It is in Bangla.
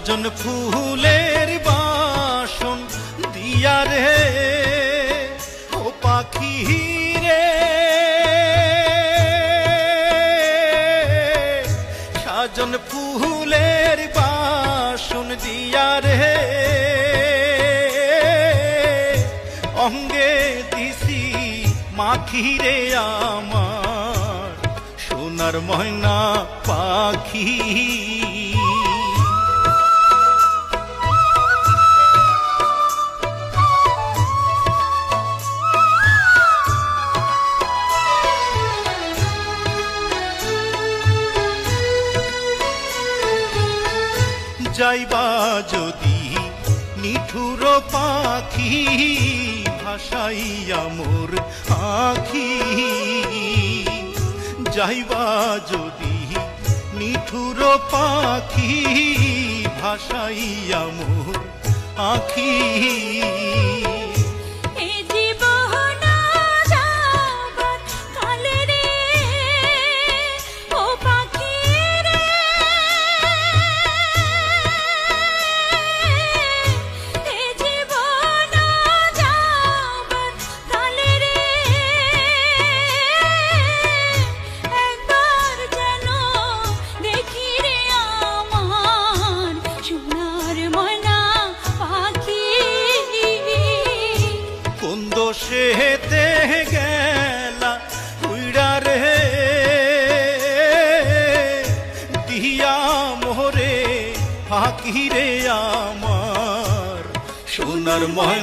সাজন ফুলের বাসন দিয়া রে ও পাখি রে, সাজন ফুলের বাসন দিয়া রে অঙ্গে দিছি মাখি রে আমার সোনার ময়না পাখি। যাইবা যদি নিঠুর পাখি ভাসাইয়া মোর আখি, যাইবা যদি নিঠুর পাখি ভাসাইয়া মোর আখি। সেতে গেলা উইড়া রে দিয়া মোরে ফাঁকি রে আমার সোনার ময়না।